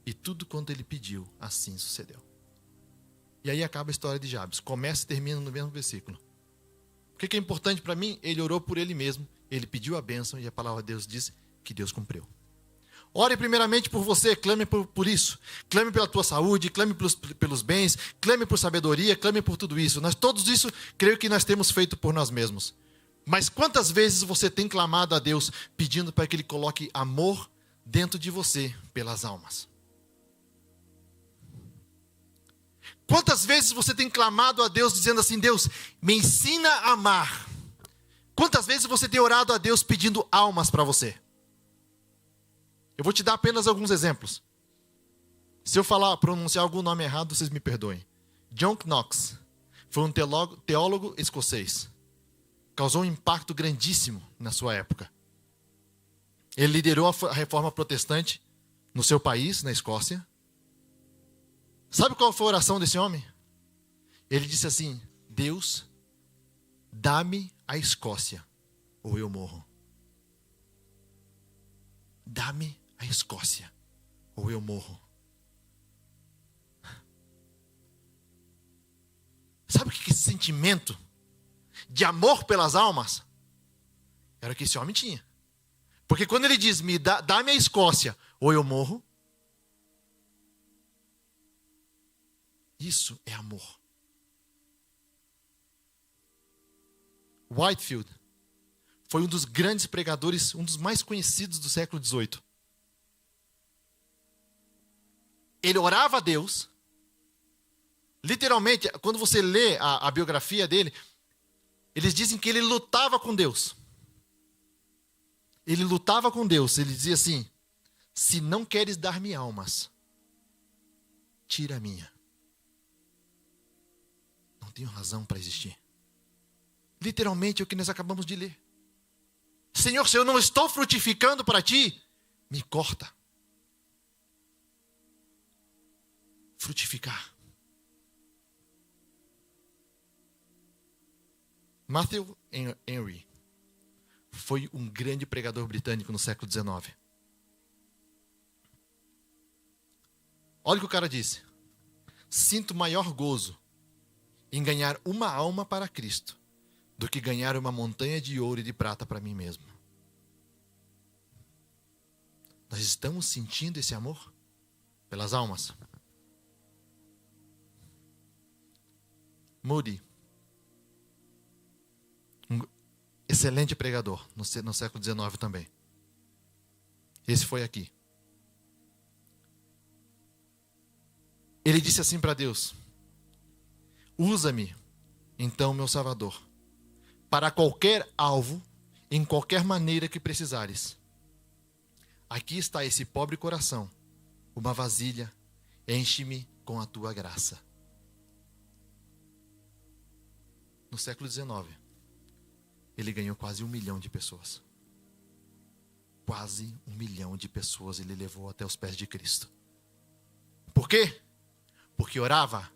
e tudo quanto ele pediu, assim sucedeu. E aí acaba a história de Jabes. Começa e termina no mesmo versículo. O que é importante para mim? Ele orou por ele mesmo, ele pediu a bênção e a palavra de Deus diz que Deus cumpriu. Ore primeiramente por você, clame por isso. Clame pela tua saúde, clame pelos bens, clame por sabedoria, clame por tudo isso. Todos isso, creio que nós temos feito por nós mesmos. Mas quantas vezes você tem clamado a Deus pedindo para que Ele coloque amor dentro de você pelas almas? Quantas vezes você tem clamado a Deus dizendo assim: Deus, me ensina a amar? Quantas vezes você tem orado a Deus pedindo almas para você? Eu vou te dar apenas alguns exemplos. Se eu pronunciar algum nome errado, vocês me perdoem. John Knox foi um teólogo escocês. Causou um impacto grandíssimo na sua época. Ele liderou a reforma protestante no seu país, na Escócia. Sabe qual foi a oração desse homem? Ele disse assim: Deus, dá-me a Escócia, ou eu morro. Dá-me a Escócia, ou eu morro. Sabe o que esse sentimento de amor pelas almas era o que esse homem tinha? Porque quando ele diz, dá-me a Escócia, ou eu morro, isso é amor. Whitefield foi um dos grandes pregadores, um dos mais conhecidos do século XVIII. Ele orava a Deus. Literalmente, quando você lê a biografia dele, eles dizem que ele lutava com Deus. Ele lutava com Deus. Ele dizia assim: se não queres dar-me almas, tira a minha. Não tenho razão para existir. Literalmente é o que nós acabamos de ler. Senhor, se eu não estou frutificando para ti, me corta. Frutificar. Matthew Henry foi um grande pregador britânico no século XIX. Olha o que o cara disse: sinto maior gozo em ganhar uma alma para Cristo do que ganhar uma montanha de ouro e de prata para mim mesmo. Nós estamos sentindo esse amor pelas almas? Moody, um excelente pregador no século XIX também. Esse foi aqui. Ele disse assim para Deus: usa-me, então, meu Salvador, para qualquer alvo, em qualquer maneira que precisares. Aqui está esse pobre coração, uma vasilha, enche-me com a tua graça. No século XIX, ele ganhou quase 1 milhão de pessoas. Quase 1 milhão de pessoas ele levou até os pés de Cristo. Por quê? Porque orava.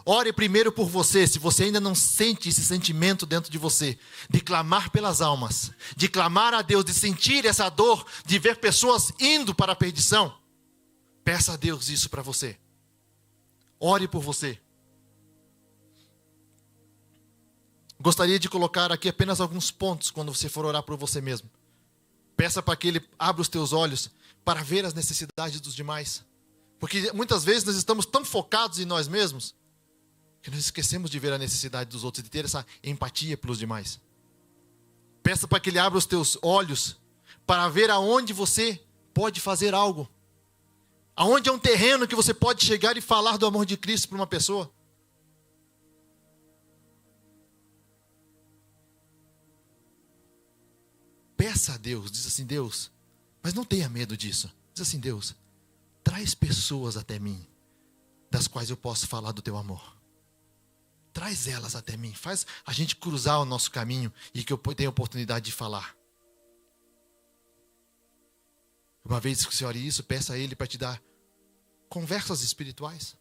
Ore primeiro por você, se você ainda não sente esse sentimento dentro de você, de clamar pelas almas, de clamar a Deus, de sentir essa dor, de ver pessoas indo para a perdição. Peça a Deus isso para você. Ore por você. Gostaria de colocar aqui apenas alguns pontos quando você for orar por você mesmo. Peça para que Ele abra os teus olhos para ver as necessidades dos demais. Porque muitas vezes nós estamos tão focados em nós mesmos que nós esquecemos de ver a necessidade dos outros, de ter essa empatia pelos demais. Peça para que Ele abra os teus olhos para ver aonde você pode fazer algo. Aonde é um terreno que você pode chegar e falar do amor de Cristo para uma pessoa. Peça a Deus, diz assim: Deus, mas não tenha medo disso. Diz assim: Deus, traz pessoas até mim, das quais eu posso falar do teu amor. Traz elas até mim. Faz a gente cruzar o nosso caminho e que eu tenha a oportunidade de falar. Uma vez que você ore isso, peça a Ele para te dar conversas espirituais.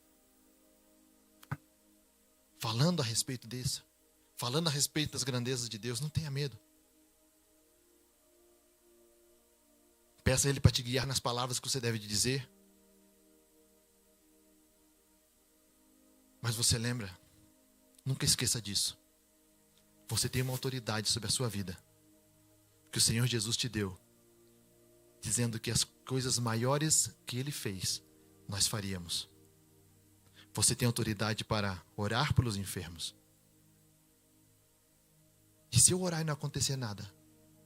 Falando a respeito disso. Falando a respeito das grandezas de Deus. Não tenha medo. Peça a Ele para te guiar nas palavras que você deve dizer. Mas você lembra? Nunca esqueça disso. Você tem uma autoridade sobre a sua vida, que o Senhor Jesus te deu, dizendo que as coisas maiores que Ele fez, nós faríamos. Você tem autoridade para orar pelos enfermos. E se eu orar e não acontecer nada,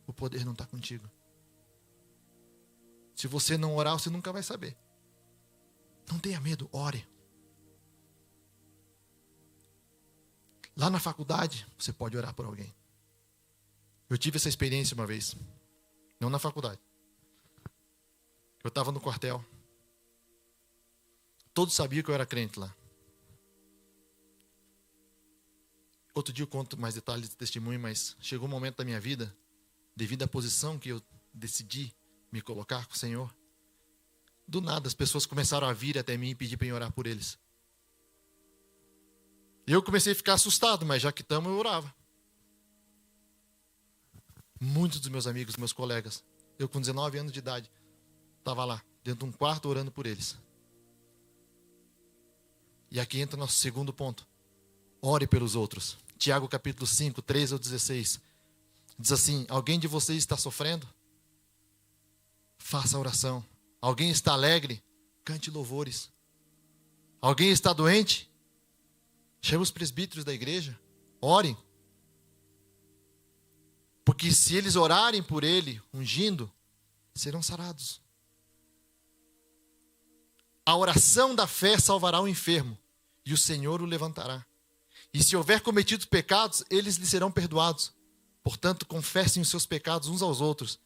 o poder não está contigo. Se você não orar, você nunca vai saber. Não tenha medo, ore. Lá na faculdade, você pode orar por alguém. Eu tive essa experiência uma vez. Não na faculdade. Eu estava no quartel. Todos sabiam que eu era crente lá. Outro dia eu conto mais detalhes de testemunho, mas chegou um momento da minha vida, devido à posição que eu decidi me colocar com o Senhor, do nada as pessoas começaram a vir até mim e pedir para eu orar por eles. E eu comecei a ficar assustado, mas já que estamos, eu orava. Muitos dos meus amigos, meus colegas, eu com 19 anos de idade, estava lá, dentro de um quarto orando por eles. E aqui entra o nosso segundo ponto. Ore pelos outros. Tiago capítulo 5, 13 ao 16. Diz assim: alguém de vocês está sofrendo? Faça oração. Alguém está alegre? Cante louvores. Alguém está doente? Chame os presbíteros da igreja. Orem. Porque se eles orarem por ele, ungindo, serão sarados. A oração da fé salvará o enfermo, e o Senhor o levantará. E se houver cometido pecados, eles lhe serão perdoados. Portanto, confessem os seus pecados uns aos outros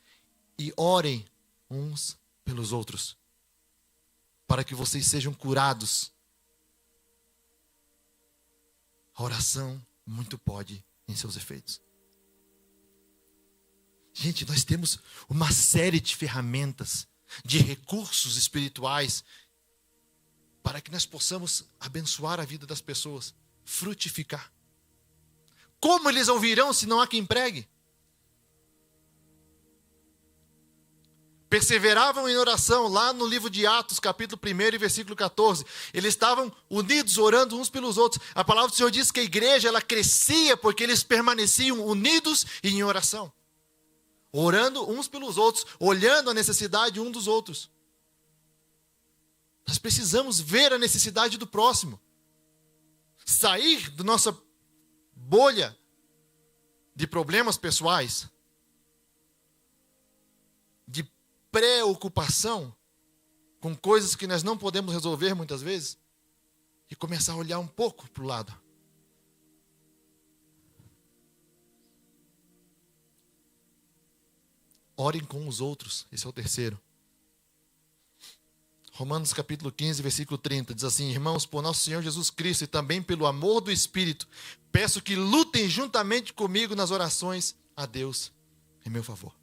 e orem uns pelos outros, para que vocês sejam curados. A oração muito pode em seus efeitos. Gente, nós temos uma série de ferramentas, de recursos espirituais, para que nós possamos abençoar a vida das pessoas, frutificar. Como eles ouvirão se não há quem pregue? Perseveravam em oração, lá no livro de Atos, capítulo 1 e versículo 14. Eles estavam unidos, orando uns pelos outros. A palavra do Senhor diz que a igreja, ela crescia porque eles permaneciam unidos e em oração. Orando uns pelos outros, olhando a necessidade um dos outros. Nós precisamos ver a necessidade do próximo. Sair da nossa bolha de problemas pessoais, de preocupação com coisas que nós não podemos resolver muitas vezes, e começar a olhar um pouco para o lado. Orem com os outros, esse é o terceiro. Romanos capítulo 15, versículo 30, diz assim: irmãos, por nosso Senhor Jesus Cristo e também pelo amor do Espírito, peço que lutem juntamente comigo nas orações a Deus em meu favor.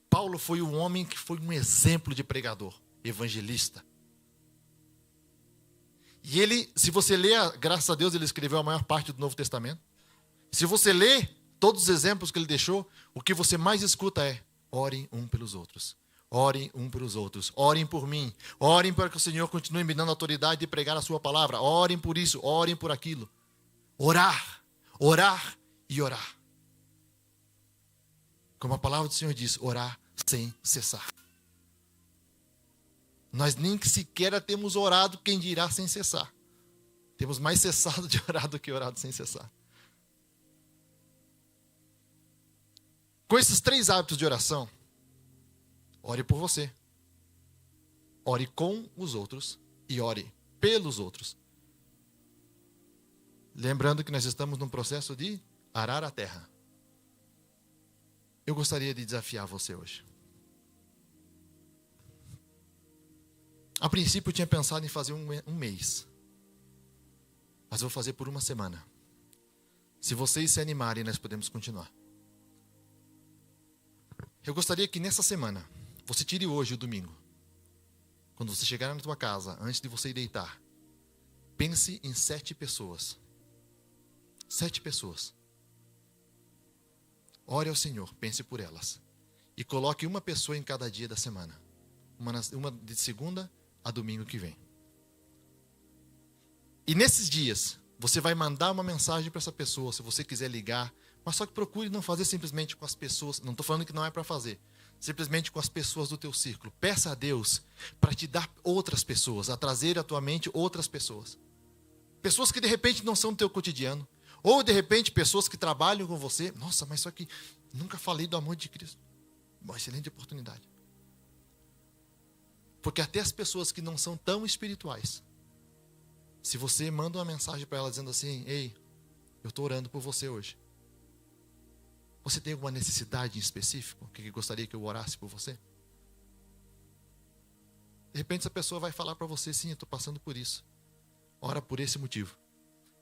Paulo foi um homem que foi um exemplo de pregador, evangelista. E ele, se você ler, graças a Deus, ele escreveu a maior parte do Novo Testamento. Se você ler todos os exemplos que ele deixou, o que você mais escuta é: orem um pelos outros. Orem um pelos outros. Orem por mim. Orem para que o Senhor continue me dando autoridade de pregar a sua palavra. Orem por isso, orem por aquilo. Orar, orar e orar. Como a palavra do Senhor diz, orar sem cessar. Nós nem sequer temos orado, quem dirá sem cessar. Temos mais cessado de orar do que orado sem cessar. Com esses 3 hábitos de oração, ore por você, ore com os outros e ore pelos outros. Lembrando que nós estamos num processo de arar a terra. Eu gostaria de desafiar você hoje. A princípio eu tinha pensado em fazer um mês, mas eu vou fazer por uma semana. Se vocês se animarem, nós podemos continuar. Eu gostaria que nessa semana, você tire hoje o domingo. Quando você chegar na tua casa, antes de você ir deitar, pense em 7 pessoas. 7 pessoas. Ore ao Senhor, pense por elas. E coloque uma pessoa em cada dia da semana. Uma de segunda a domingo que vem. E nesses dias, Você vai mandar uma mensagem para essa pessoa, se você quiser ligar, mas só que procure não fazer simplesmente com as pessoas. Não estou falando que não é para fazer. Simplesmente com as pessoas do teu círculo. Peça a Deus para te dar outras pessoas, a trazer à tua mente outras pessoas. Pessoas que de repente não são do teu cotidiano. Ou de repente pessoas que trabalham com você. Nossa, mas só que nunca falei do amor de Cristo. Uma excelente oportunidade. Porque até as pessoas que não são tão espirituais, se você manda uma mensagem para elas dizendo assim: ei, eu estou orando por você hoje. Você tem alguma necessidade em específico que gostaria que eu orasse por você? De repente essa pessoa vai falar para você: sim, eu estou passando por isso. Ora por esse motivo.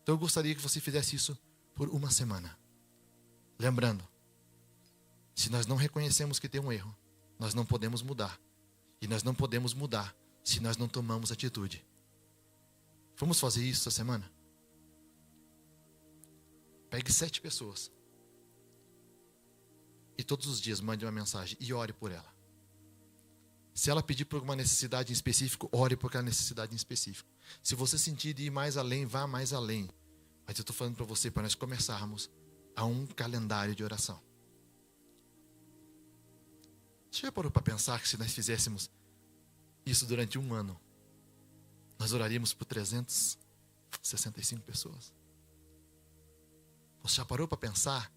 Então eu gostaria que você fizesse isso por uma semana. Lembrando, se nós não reconhecemos que tem um erro, nós não podemos mudar. E nós não podemos mudar se nós não tomamos atitude. Vamos fazer isso essa semana? Pegue 7 pessoas. E todos os dias mande uma mensagem e ore por ela. Se ela pedir por uma necessidade em específico, ore por aquela necessidade em específico. Se você sentir de ir mais além, vá mais além. Mas eu estou falando para você, para nós começarmos a um calendário de oração. Você já parou para pensar que se nós fizéssemos isso durante um ano, nós oraríamos por 365 pessoas? Você já parou para pensar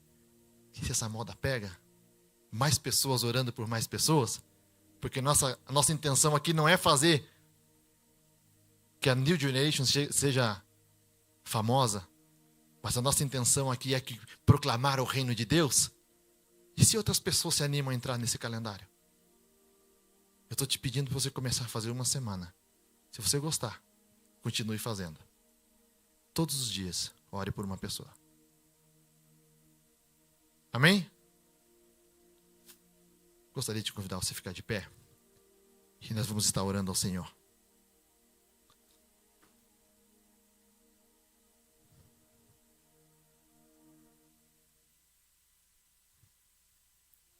que se essa moda pega, mais pessoas orando por mais pessoas? Porque a nossa intenção aqui não é fazer que a New Generation seja famosa, mas a nossa intenção aqui é proclamar o reino de Deus. E se outras pessoas se animam a entrar nesse calendário? Eu estou te pedindo para você começar a fazer uma semana. Se você gostar, continue fazendo. Todos os dias, ore por uma pessoa. Amém? Gostaria de convidar você a ficar de pé. E nós vamos estar orando ao Senhor.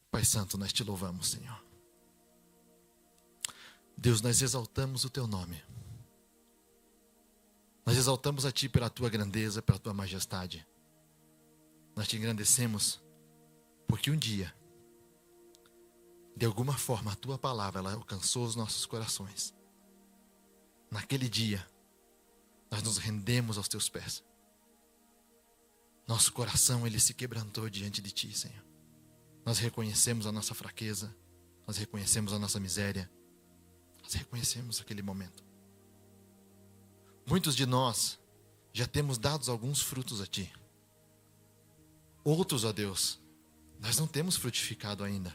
Pai Santo, nós te louvamos, Senhor. Deus, nós exaltamos o teu nome. Nós exaltamos a ti pela tua grandeza, pela tua majestade. Nós te engrandecemos porque um dia, de alguma forma, a tua palavra ela alcançou os nossos corações. Naquele dia, nós nos rendemos aos teus pés. Nosso coração ele se quebrantou diante de ti, Senhor. Nós reconhecemos a nossa fraqueza, nós reconhecemos a nossa miséria, nós reconhecemos aquele momento. Muitos de nós já temos dado alguns frutos a ti. Outros, ó Deus, nós não temos frutificado ainda.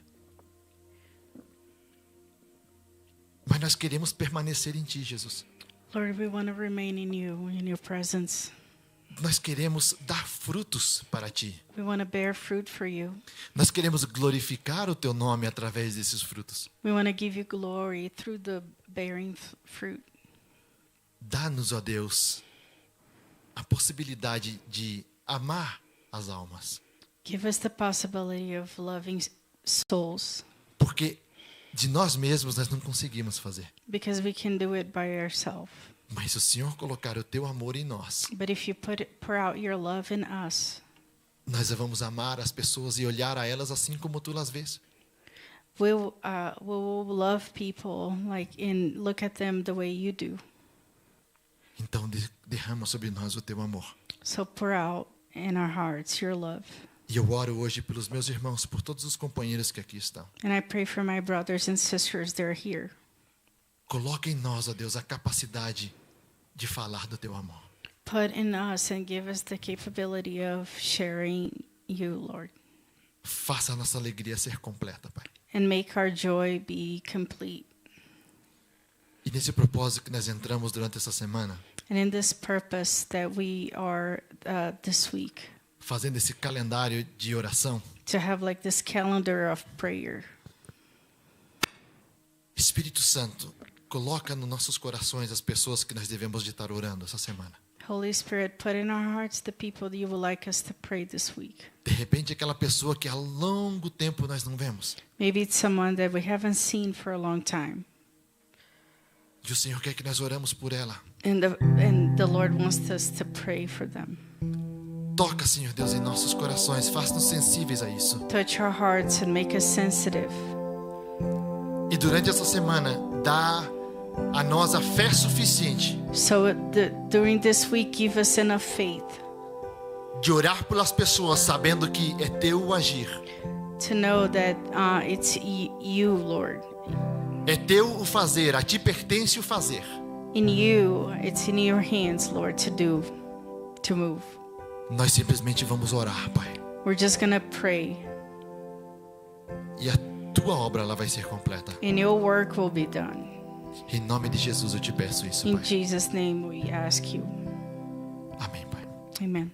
Mas nós queremos permanecer em ti, Jesus. Lord, we want to remain in you, in your presence. Nós queremos dar frutos para ti. We want to bear fruit for you. Nós queremos glorificar o teu nome através desses frutos. We want to give you glory through the bearing fruit. Dá-nos, ó Deus, a possibilidade de amar as almas. Give us the possibility of loving souls. Porque de nós mesmos nós não conseguimos fazer. Because we can do it by ourselves. Mas se o Senhor colocar o teu amor em nós, But if you pour out your love in us, nós vamos amar as pessoas e olhar a elas assim como tu as vês. we will love people look at them the way you do. Então derrama sobre nós o teu amor. So pour out in our hearts your love. E eu oro hoje pelos meus irmãos, por todos os companheiros que aqui estão. And I pray for my brothers and sisters that are here. Coloca em nós, ó Deus, a capacidade de falar do teu amor. Put in us and give us the capability of sharing you, Lord. Faça a nossa alegria ser completa, Pai. And make our joy be complete. E nesse propósito que nós entramos durante essa semana, And in this purpose that we are this week, fazendo esse calendário de oração, to have like this calendar of prayer. Espírito Santo, coloca nos nossos corações as pessoas que nós devemos de estar orando essa semana. Holy Spirit, put in our hearts the people that you would like us to pray this week. De repente, aquela pessoa que há longo tempo nós não vemos. Maybe it's someone that we haven't seen for a long time. E o Senhor quer que nós oramos por ela. And the Lord wants us to pray for them. Toca, Senhor Deus, em nossos corações. Faça-nos sensíveis a isso. Touch our hearts and make us sensitive. E durante essa semana, dá a nós a fé suficiente So during this week, give us enough faith de orar pelas pessoas, sabendo que é teu o agir. to know that it's you, Lord. É teu o fazer, a ti pertence o fazer. In you, it's in your hands, Lord, to move. Nós simplesmente vamos orar, Pai. We're just gonna pray, E a tua obra ela vai ser completa. and your work will be done. Em nome de Jesus eu te peço isso, In Pai. Jesus' name, we ask you. Amém, Pai. Amen.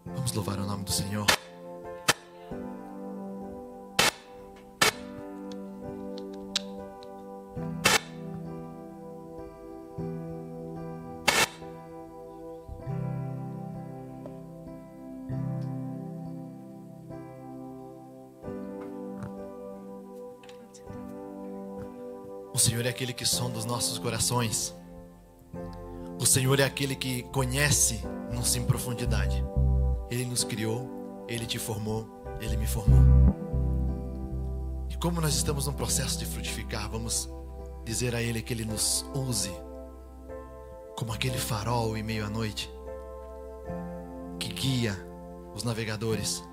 Vamos louvar o nome do Senhor. O Senhor é aquele que sonda os nossos corações. O Senhor é aquele que conhece-nos em profundidade. Ele nos criou, Ele te formou, Ele me formou. E como nós estamos num processo de frutificar, vamos dizer a Ele que Ele nos use como aquele farol em meio à noite que guia os navegadores,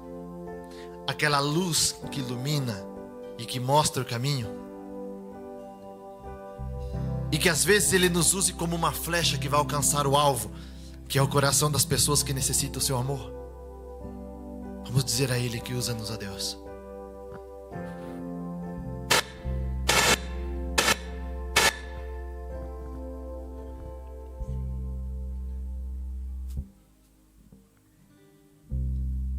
aquela luz que ilumina e que mostra o caminho, e que às vezes Ele nos use como uma flecha que vai alcançar o alvo, que é o coração das pessoas que necessitam o seu amor. Vamos dizer a Ele que usa-nos, a Deus.